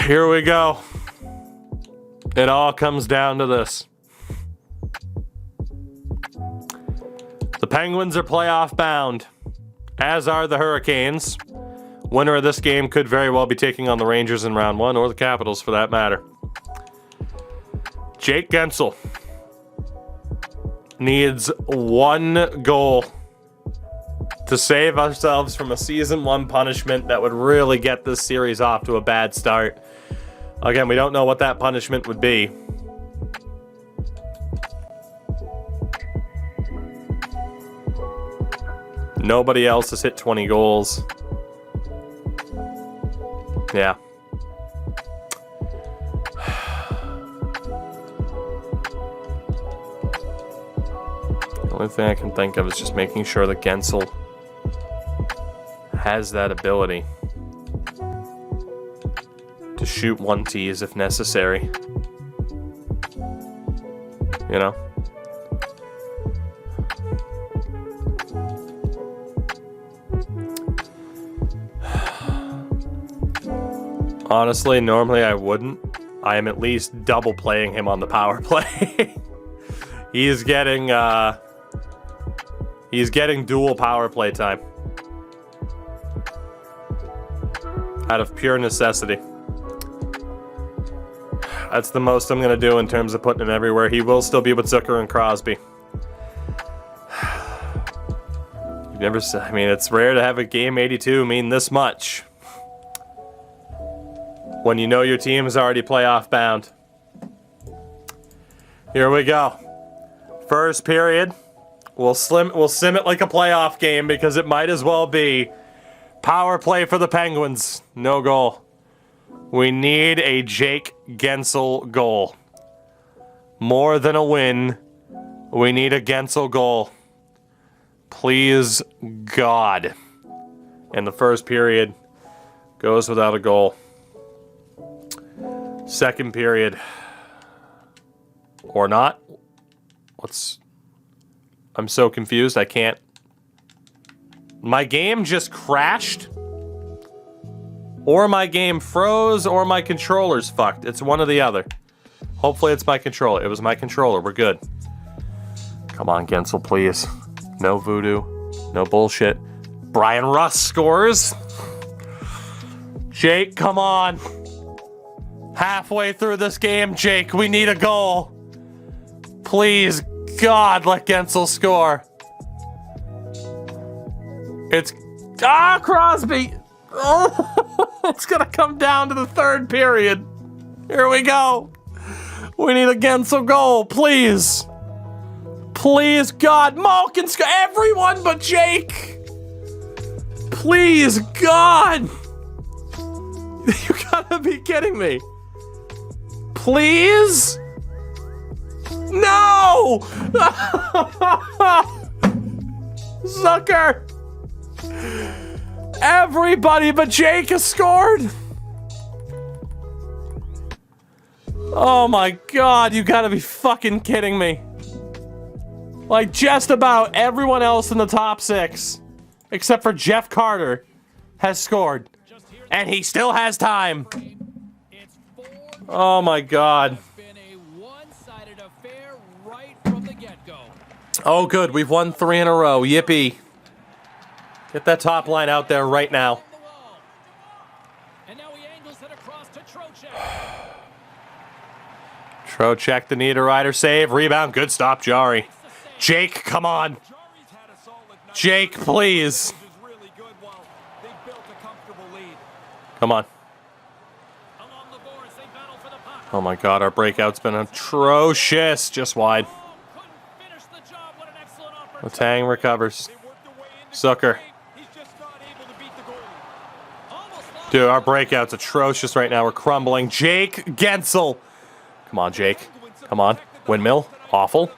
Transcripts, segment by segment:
Here we go. It all comes down to this. The Penguins are playoff bound, as are the Hurricanes. Winner of this game could very well be taking on the Rangers in round 1, or the Capitals for that matter. Jake Guentzel needs 1 goal to save ourselves from a Season 1 punishment that would really get this series off to a bad start. Again, we don't know what that punishment would be. Nobody else has hit 20 goals. Yeah. The only thing I can think of is just making sure that Guentzel has that ability to shoot 1-Ts if necessary. You know? Honestly, normally I wouldn't. I am at least double playing him on the power play. He's getting dual power play time. Out of pure necessity. That's the most I'm going to do in terms of putting him everywhere. He will still be with Zucker and Crosby. You've never, I mean, it's rare to have a game 82 mean this much. When you know your team is already playoff bound. Here we go. First period. We'll sim it like a playoff game because it might as well be. Power play for the Penguins. No goal. We need a Jake Guentzel goal. More than a win. We need a Guentzel goal. Please, God. And the first period goes without a goal. Second period. Or not. I'm so confused. I can't. My game just crashed. Or my game froze, or my controller's fucked. It's one or the other. Hopefully it's my controller. It was my controller. We're good. Come on, Guentzel, please. No voodoo. No bullshit. Brian Russ scores. Jake, come on. Halfway through this game, Jake, we need a goal. Please, God, let Guentzel score. It's... Ah, Crosby! It's gonna come down to the third period. Here we go. We need a Guentzel goal, please. Please, God, Malkin score. Everyone but Jake. Please, God. You gotta be kidding me. Please? No! Zucker! Everybody but Jake has scored! Oh my God, you gotta be fucking kidding me. Like, just about everyone else in the top 6, except for Jeff Carter, has scored. And he still has time. Oh my God. Oh good, we've won 3 in a row. Yippee. Get that top line out there right now. Trocheck, the Niederreiter save. Rebound, good stop, Jari. Jake, come on. Jake, please. Come on. Oh my God, our breakout's been atrocious. Just wide. Letang recovers. Zucker. Dude, our breakout's atrocious right now. We're crumbling. Jake Guentzel. Come on, Jake. Come on. Windmill. Awful.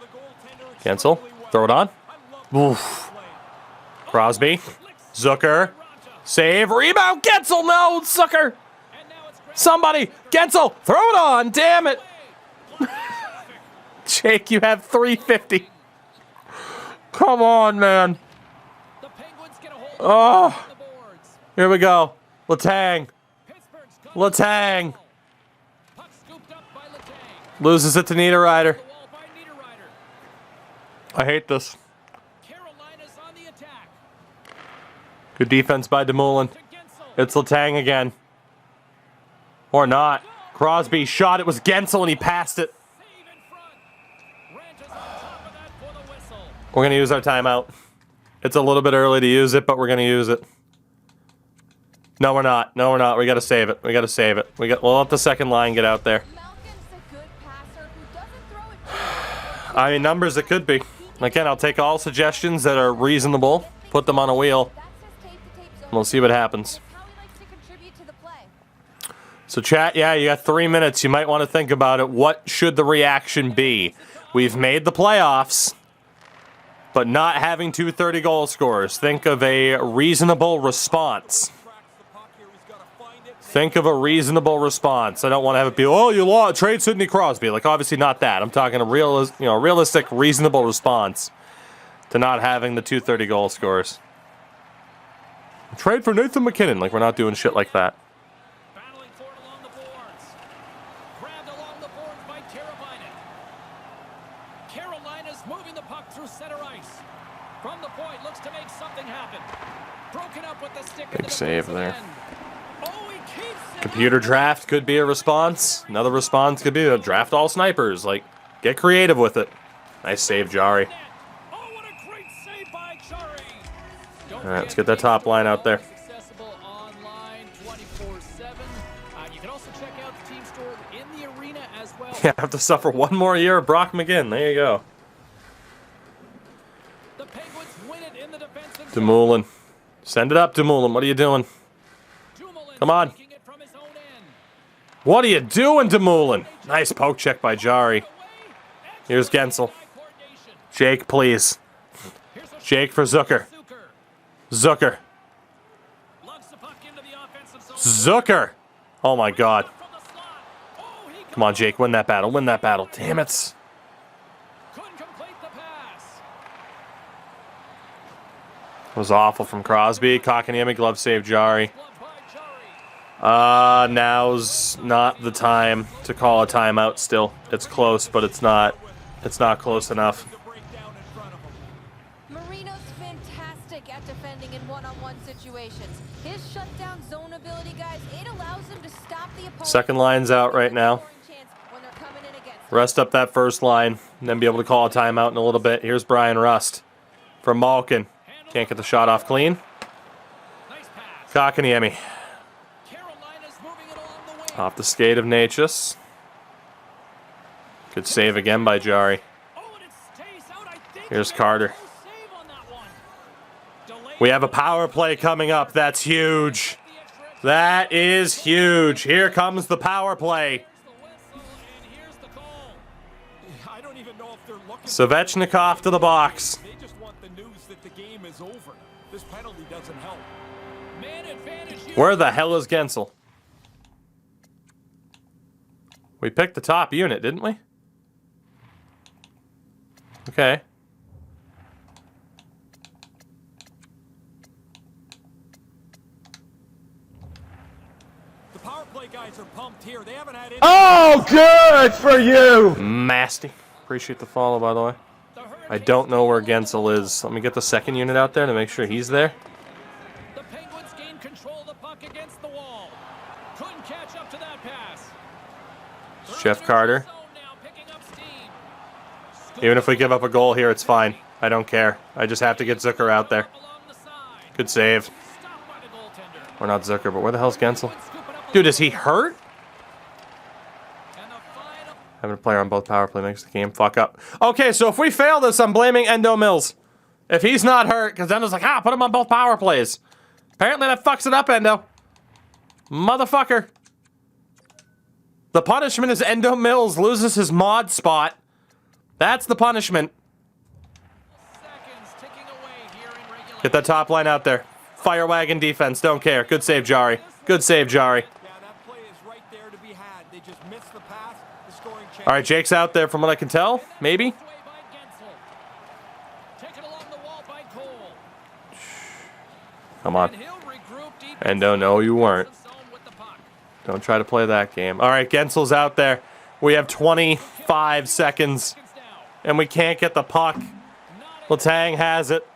Guentzel. Throw it on. Oof. Crosby. Zucker. Save. Rebound. Guentzel. No, Zucker. Somebody. Guentzel. Throw it on. Damn it. Jake, you have 350. Come on, man. Oh. Here we go. Letang. Letang. Loses it to Niederreiter. I hate this. Good defense by Dumoulin. It's Letang again. Or not. Crosby shot. It was Gensel and he passed it. We're going to use our timeout. It's a little bit early to use it, but we're going to use it. No, we're not. No, we're not. We got to save it. We got to save it. We'll let the second line get out there. I mean, numbers it could be. Again, I'll take all suggestions that are reasonable, put them on a wheel, and we'll see what happens. So chat, yeah, you got 3 minutes. You might want to think about it. What should the reaction be? We've made the playoffs, but not having 230 goal scorers. Think of a reasonable response. Think of a reasonable response. I don't want to have it be, oh, you lost, trade Sidney Crosby. Like, obviously not that. I'm talking a realistic, reasonable response to not having the 230 goal scorers. Trade for Nathan McKinnon. Like, we're not doing shit like that. Battling for it along the boards. Grabbed along the boards by Teravainen. Carolina's moving the puck through center ice. From the point, looks to make something happen. Broken up with the stick. Big save there. Oh, he keeps it. Computer draft could be a response. Another response could be to draft all snipers. Like, get creative with it. Nice save, Jari. Oh, what a great save by Jari. All right, let's get that top line out there. Accessible online 24/7. You can also check out the team store in the arena as well. Yeah, I have to suffer one more year of Brock McGinn. There you go. The Penguins win it in the defensive Dumoulin. Send it up, Dumoulin. What are you doing? Come on. What are you doing, Dumoulin? Nice poke check by Jari. Here's Gensel. Jake, please. Jake for Zucker. Zucker. Zucker. Oh, my God. Come on, Jake. Win that battle. Win that battle. Damn it. It was awful from Crosby. Kotkaniemi glove save Jari. Now's not the time to call a timeout still. It's close, but it's not close enough. Marino's fantastic at defending in one-on-one situations. His shutdown zone ability, guys, it allows him to stop the opponent. Second line's out right now. Rest up that first line, and then be able to call a timeout in a little bit. Here's Brian Rust from Malkin. Can't get the shot off clean. Kotkaniemi. Off the skate of Natchez. Good save again by Jari. Here's Carter. We have a power play coming up. That's huge. That is huge. Here comes the power play. Svechnikov to the box. They just want the news that the game is over. This penalty doesn't help. Where the hell is Gensel? We picked the top unit, didn't we? Okay. The power play guys are pumped here. They haven't had any. Oh, good for you! Masty. Appreciate the follow, by the way. I don't know where Gensel is. Let me get the second unit out there to make sure he's there. The Penguins gain control of the puck against the wall. Couldn't catch up to that pass. Jeff Carter. Even if we give up a goal here, it's fine. I don't care. I just have to get Zucker out there. Good save. Or not Zucker, but where the hell's Gensel? Dude, is he hurt? Having a player on both power play makes the game fuck up. Okay, so if we fail this, I'm blaming Endo Mills. If he's not hurt, because Endo's like, put him on both power plays. Apparently that fucks it up, Endo. Motherfucker. The punishment is Endo Mills loses his mod spot. That's the punishment. Get that top line out there. Fire wagon defense, don't care. Good save, Jari. Good save, Jari. All right, Jake's out there from what I can tell. Maybe. Come on. Endo, no, you weren't. Don't try to play that game. All right, Gensel's out there. We have 25 seconds, and we can't get the puck. Letang has it.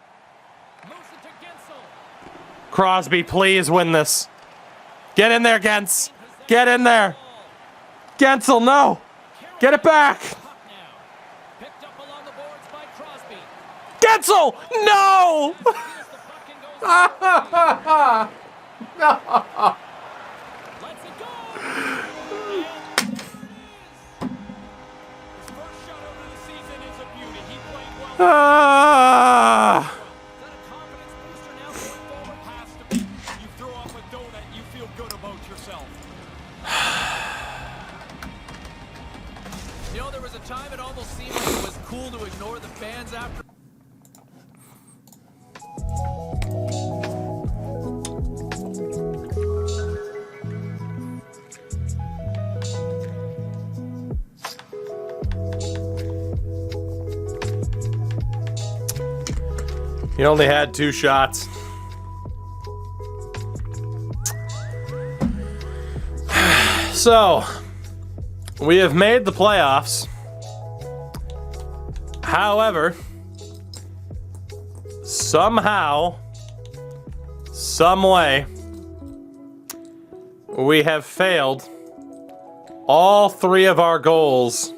Crosby, please win this. Get in there, Gens. Get in there. Gensel, no. Get it back. Gensel, no. No. Ah. You throw up a donut, you feel good about yourself. You know, there was a time it almost seemed like it was cool to ignore the fans after. He only had 2 shots. So, we have made the playoffs. However, somehow, some way, we have failed all 3 of our goals.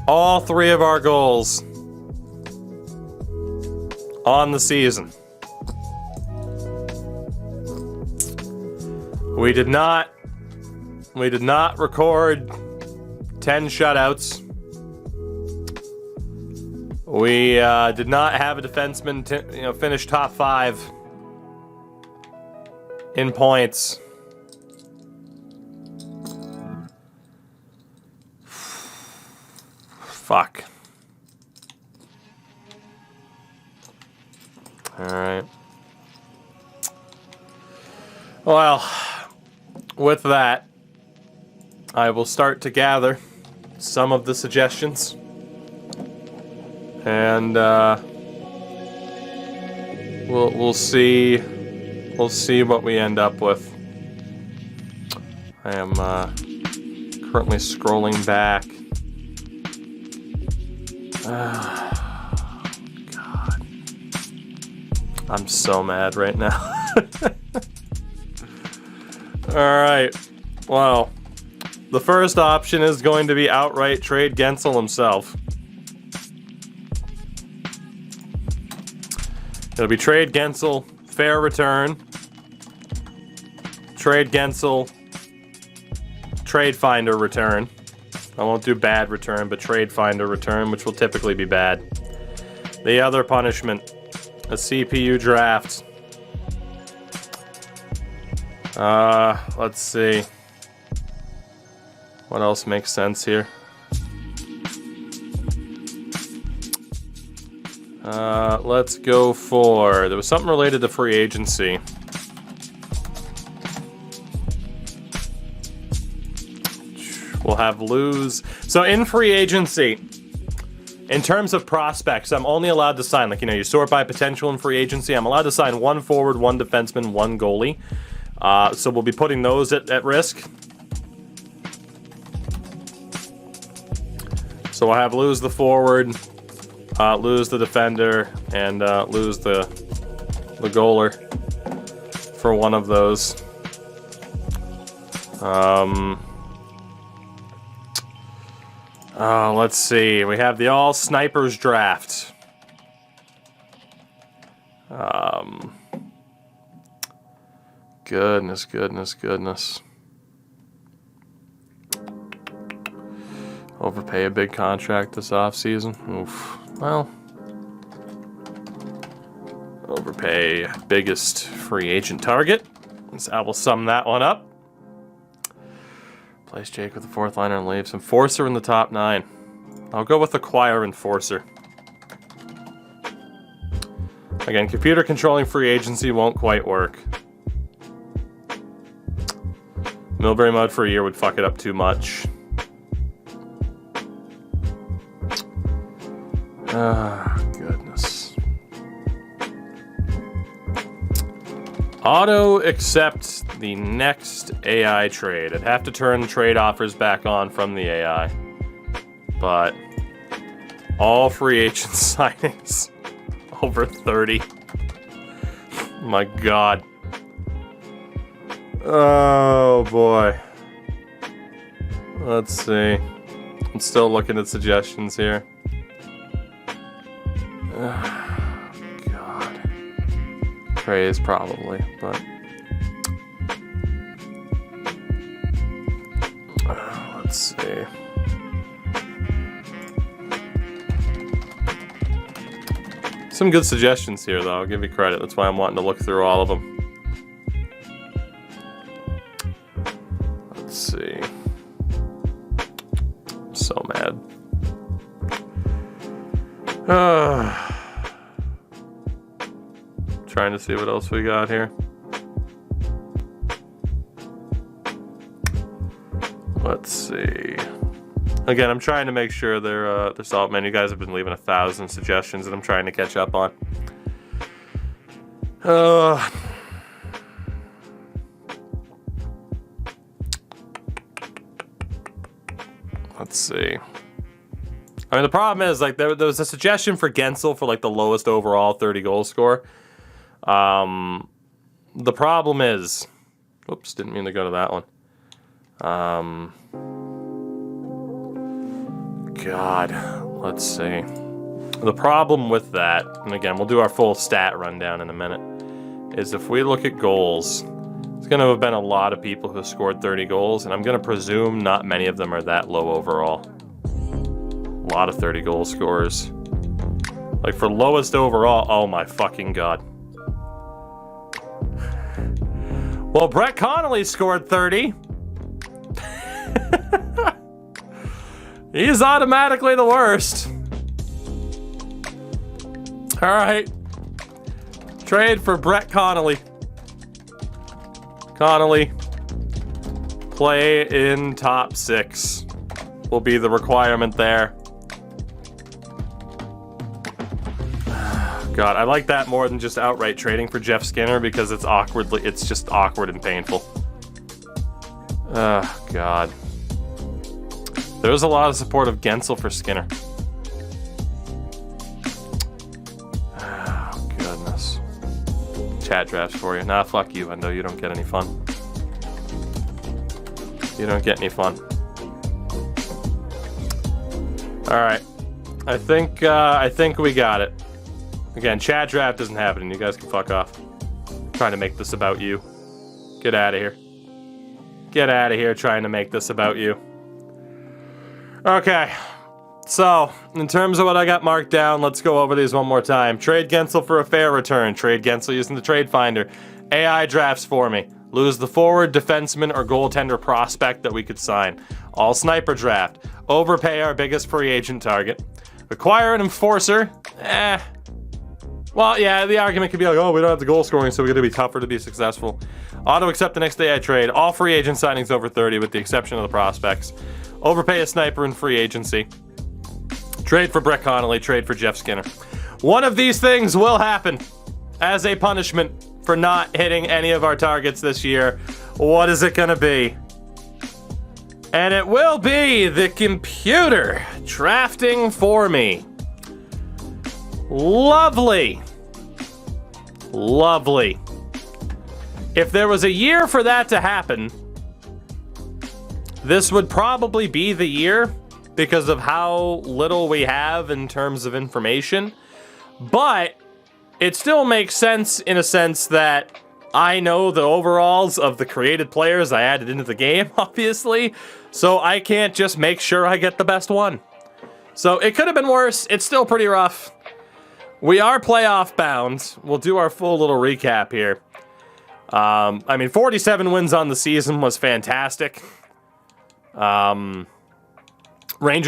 All 3 of our goals on the season. We did not record 10 shutouts. We did not have a defenseman finish top 5 in points. Fuck. All right. Well, with that, I will start to gather some of the suggestions, and we'll see what we end up with. I am currently scrolling back. God, I'm so mad right now. All right. Well, the first option is going to be outright trade Gensel himself. It'll be trade Gensel, fair return. Trade Gensel, trade finder return. I won't do bad return, but trade finder return, which will typically be bad. The other punishment, a CPU draft. Let's see. What else makes sense here? Let's go for... There was something related to free agency. We'll have lose. So in free agency, in terms of prospects, I'm only allowed to sign, you sort by potential in free agency. I'm allowed to sign 1 forward, 1 defenseman, 1 goalie. So we'll be putting those at risk. So we'll have lose the forward, lose the defender, and lose the goaler for one of those. Let's see. We have the all snipers draft. Goodness. Overpay a big contract this offseason. Oof. Well, overpay biggest free agent target. So I will sum that one up. Place Jake with the 4th liner and leaves Enforcer in the top 9. I'll go with acquire Enforcer. Again, computer controlling free agency won't quite work. Milbury mode for a year would fuck it up too much. Goodness. Auto accept the next AI trade. I'd have to turn trade offers back on from the AI. But all free agent signings over 30. My God. Oh boy. Let's see. I'm still looking at suggestions here. God. Praise probably, but let's see. Some good suggestions here, though. I'll give you credit. That's why I'm wanting to look through all of them. Let's see. I'm so mad. Trying to see what else we got here. Let's see. Again, I'm trying to make sure they're solid. Man, you guys have been leaving 1,000 suggestions that I'm trying to catch up on. Let's see. I mean, the problem is, like, there was a suggestion for Gensel for, like, the lowest overall 30 goal score. The problem is... Oops, didn't mean to go to that one. God, let's see. The problem with that, and again, we'll do our full stat rundown in a minute, is if we look at goals, it's going to have been a lot of people who scored 30 goals, and I'm going to presume not many of them are that low overall. A lot of 30 goal scorers. Like, for lowest overall, oh my fucking God. Well, Brett Connolly scored 30. He's automatically the worst. All right. Trade for Brett Connolly. Connolly. Play in top 6 will be the requirement there. God, I like that more than just outright trading for Jeff Skinner because it's just awkward and painful. Oh, God. There's a lot of support of Gensel for Skinner. Oh, goodness. Chat drafts for you. Nah, fuck you, Endo. You don't get any fun. You don't get any fun. Alright. I think we got it. Again, chat draft isn't happening. You guys can fuck off. I'm trying to make this about you. Get out of here. Get out of here trying to make this about you. Okay. So, in terms of what I got marked down, let's go over these one more time. Trade Gensel for a fair return. Trade Gensel using the trade finder. AI drafts for me. Lose the forward, defenseman, or goaltender prospect that we could sign. All sniper draft. Overpay our biggest free agent target. Acquire an enforcer. Well, yeah, the argument could be like, oh, we don't have the goal scoring, so we're going to be tougher to be successful. Auto accept the next AI trade. All free agent signings over 30 with the exception of the prospects. Overpay a sniper in free agency. Trade for Brett Connolly. Trade for Jeff Skinner. One of these things will happen as a punishment for not hitting any of our targets this year. What is it going to be? And it will be the computer drafting for me. Lovely. Lovely. If there was a year for that to happen, this would probably be the year because of how little we have in terms of information. But it still makes sense in a sense that I know the overalls of the created players I added into the game, obviously. So I can't just make sure I get the best one. So it could have been worse. It's still pretty rough. We are playoff bound. We'll do our full little recap here. I mean, 47 wins on the season was fantastic. Rangers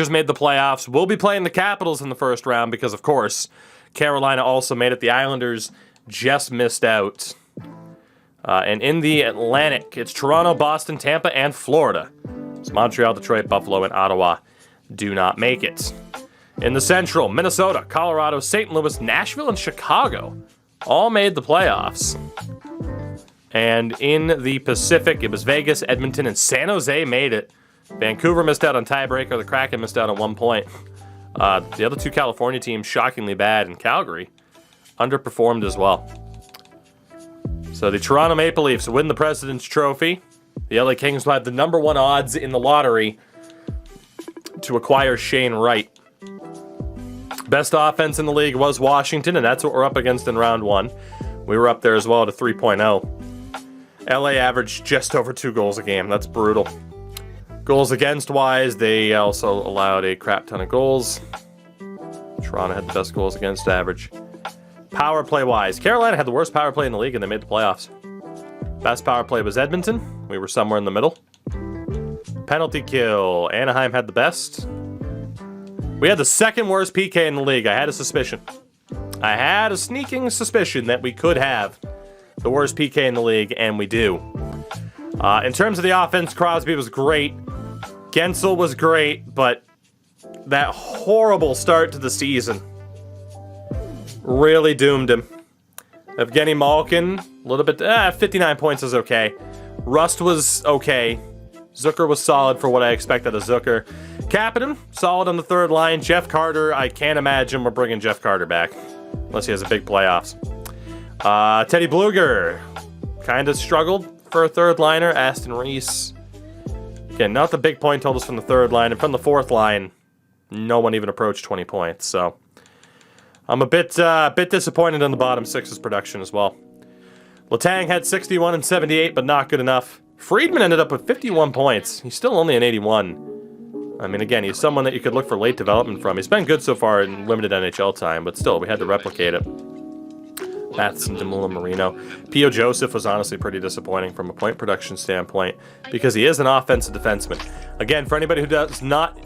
made the playoffs. We'll be playing the Capitals in the first round because, of course, Carolina also made it. The Islanders just missed out. And in the Atlantic, it's Toronto, Boston, Tampa, and Florida. It's Montreal, Detroit, Buffalo, and Ottawa do not make it. In the Central, Minnesota, Colorado, St. Louis, Nashville, and Chicago all made the playoffs. And in the Pacific, it was Vegas, Edmonton, and San Jose made it. Vancouver missed out on tiebreaker. The Kraken missed out on 1 point. The other 2 California teams, shockingly bad, and Calgary underperformed as well. So the Toronto Maple Leafs win the President's Trophy. The LA Kings will have the #1 odds in the lottery to acquire Shane Wright. Best offense in the league was Washington, and that's what we're up against in round 1. We were up there as well at a 3.0. LA averaged just over 2 goals a game. That's brutal. Goals against wise, they also allowed a crap ton of goals. Toronto had the best goals against average. Power play wise, Carolina had the worst power play in the league and they made the playoffs. Best power play was Edmonton. We were somewhere in the middle. Penalty kill, Anaheim had the best. We had the 2nd worst PK in the league. I had a suspicion. I had a sneaking suspicion that we could have the worst PK in the league, and we do. In terms of the offense, Crosby was great. Gensel was great, but that horrible start to the season really doomed him. Evgeny Malkin, a little bit, 59 points is okay. Rust was okay. Zucker was solid for what I expected of Zucker. Kapanen, solid on the 3rd line. Jeff Carter, I can't imagine we're bringing Jeff Carter back. Unless he has a big playoffs. Teddy Bluger, kind of struggled for a 3rd liner. Aston Reese. Again, not the big point totals from the 3rd line. And from the 4th line, no one even approached 20 points. So I'm a bit disappointed in the bottom 6's production as well. Letang had 61 and 78, but not good enough. Friedman ended up with 51 points. He's still only an 81. I mean, again, he's someone that you could look for late development from. He's been good so far in limited NHL time, but still, we had to replicate it. Matheson, DeMula, Marino. P.O. Joseph was honestly pretty disappointing from a point production standpoint because he is an offensive defenseman. Again, for anybody who does not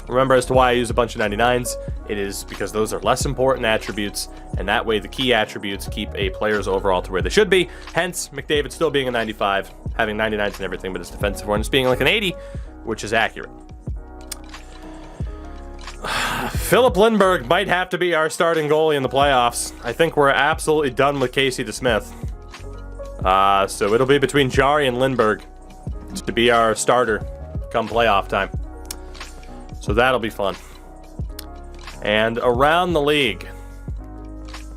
remember as to why I use a bunch of 99s, it is because those are less important attributes, and that way the key attributes keep a player's overall to where they should be. Hence, McDavid still being a 95, having 99s and everything, but his defensive ones being like an 80, which is accurate. Philip Lindbergh might have to be our starting goalie in the playoffs. I think we're absolutely done with Casey DeSmith. So it'll be between Jari and Lindbergh to be our starter come playoff time. So that'll be fun. And around the league,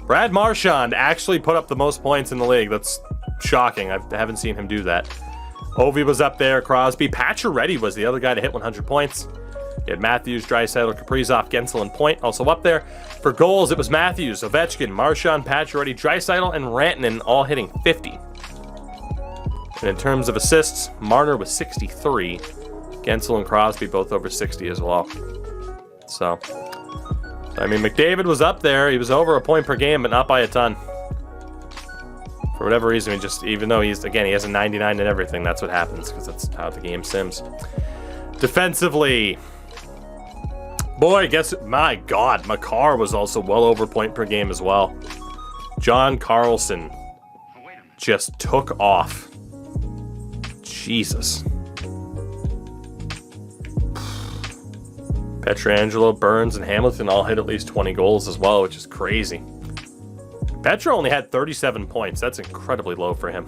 Brad Marchand actually put up the most points in the league. That's shocking. I haven't seen him do that. Ovi was up there, Crosby. Pacioretty was the other guy to hit 100 points. You had Matthews, Draisaitl, Kaprizov, Gensel, and Point also up there. For goals, it was Matthews, Ovechkin, Marchand, Pacioretty, Draisaitl, and Rantanen all hitting 50. And in terms of assists, Marner was 63. Gensel and Crosby both over 60 as well. So, I mean, McDavid was up there. He was over a point per game, but not by a ton. For whatever reason, even though he has a 99 and everything, that's what happens, because that's how the game sims. Defensively, boy, my God, Makar was also well over point per game as well. John Carlson just took off. Jesus. Pietrangelo, Burns, and Hamilton all hit at least 20 goals as well, which is crazy. Petro only had 37 points. That's incredibly low for him.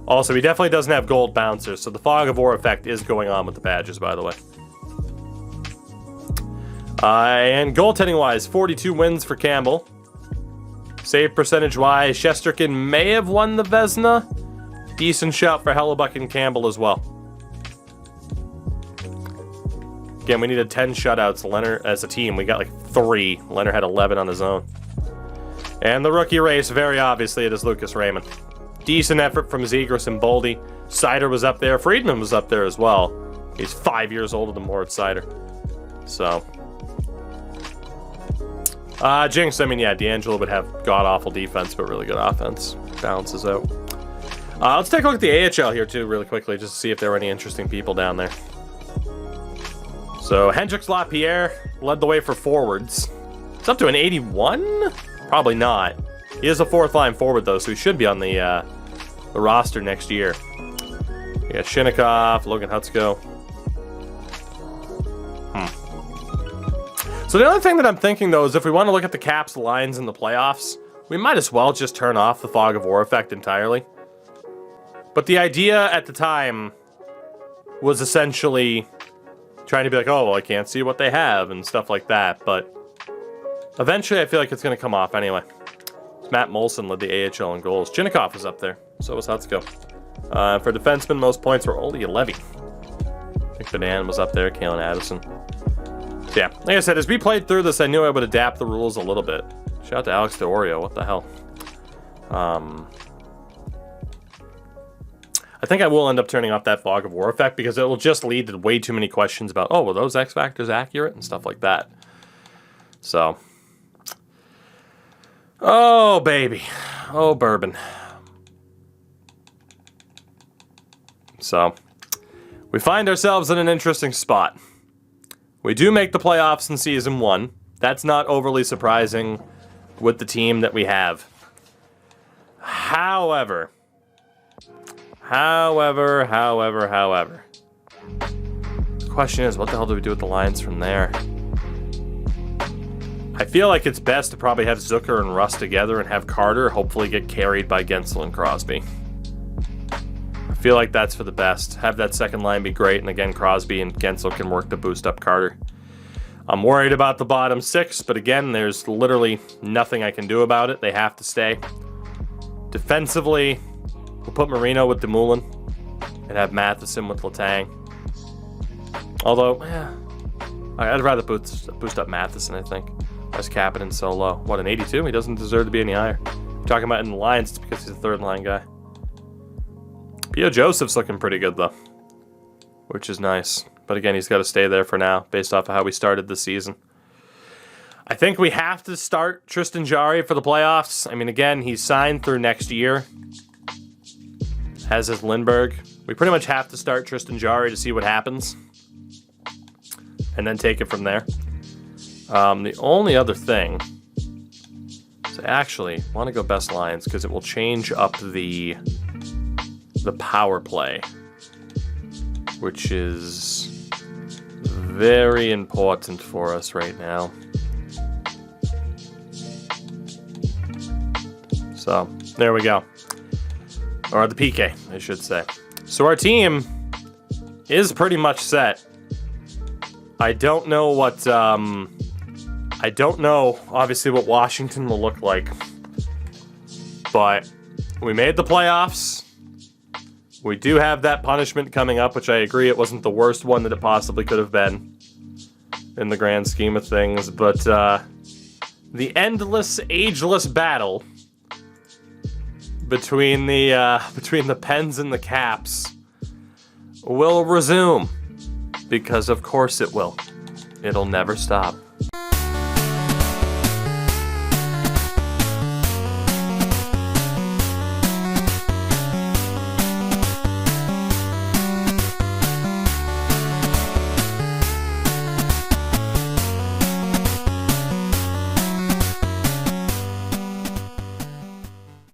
Also, he definitely doesn't have gold bouncers, so the Fog of War effect is going on with the badges, by the way. And goaltending-wise, 42 wins for Campbell. Save percentage-wise, Shesterkin may have won the Vezina. Decent shout for Hellebuck and Campbell as well. Again, we needed 10 shutouts. Leonard, as a team, we got like 3. Leonard had 11 on his own. And the rookie race, very obviously, it is Lucas Raymond. Decent effort from Zegras and Boldy. Seider was up there. Friedman was up there as well. He's 5 years older than Moritz Seider. So. Jinx, I mean, yeah, D'Angelo would have god-awful defense, but really good offense. Balances out. Let's take a look at the AHL here, too, really quickly, just to see if there were any interesting people down there. So, Hendrix Lapierre led the way for forwards. It's up to an 81? Probably not. He is a 4th-line forward, though, so he should be on the roster next year. We got Shinnikov, Logan Hutsko. So the other thing that I'm thinking, though, is if we want to look at the Caps lines in the playoffs, we might as well just turn off the fog of war effect entirely. But the idea at the time was essentially trying to be like, oh, well, I can't see what they have and stuff like that. But eventually I feel like it's going to come off anyway. Matt Molson led the AHL in goals. Chinnikov was up there. So was Hutsko. For defensemen, most points were Oli Levy. I think Banan was up there. Kalen Addison. So yeah, like I said, as we played through this, I knew I would adapt the rules a little bit. Shout out to Alex DeOrio. What the hell? I think I will end up turning off that fog of war effect because it will just lead to way too many questions about, oh, were those X factors accurate and stuff like that. So, oh baby, oh bourbon. So, we find ourselves in an interesting spot. We do make the playoffs in Season 1. That's not overly surprising with the team that we have. However. The question is, what the hell do we do with the lines from there? I feel like it's best to probably have Zucker and Russ together and have Carter hopefully get carried by Gensel and Crosby. I feel like that's for the best. Have that second line be great, and again, Crosby and Gensel can work to boost up Carter. I'm worried about the bottom 6, but again, there's literally nothing I can do about it. They have to stay. Defensively, we'll put Marino with Dumoulin and have Matheson with Letang. Although, yeah, I'd rather boost up Matheson, I think. As Kapanen so low. What, an 82? He doesn't deserve to be any higher. We're talking about in the lines, it's because he's a third line guy. P.O. Joseph's looking pretty good, though, which is nice. But again, he's got to stay there for now, based off of how we started the season. I think we have to start Tristan Jarry for the playoffs. I mean, again, he's signed through next year. As is Lindbergh. We pretty much have to start Tristan Jarry to see what happens. And then take it from there. The only other thing is I actually want to go best lines because it will change up the power play, which is very important for us right now. So, there we go. Or the PK, I should say. So our team is pretty much set. I don't know what, I don't know, obviously, what Washington will look like. But we made the playoffs. We do have that punishment coming up, which I agree it wasn't the worst one that it possibly could have been in the grand scheme of things. But the endless, ageless battle between the Pens and the Caps will resume. Because of course it will. It'll never stop.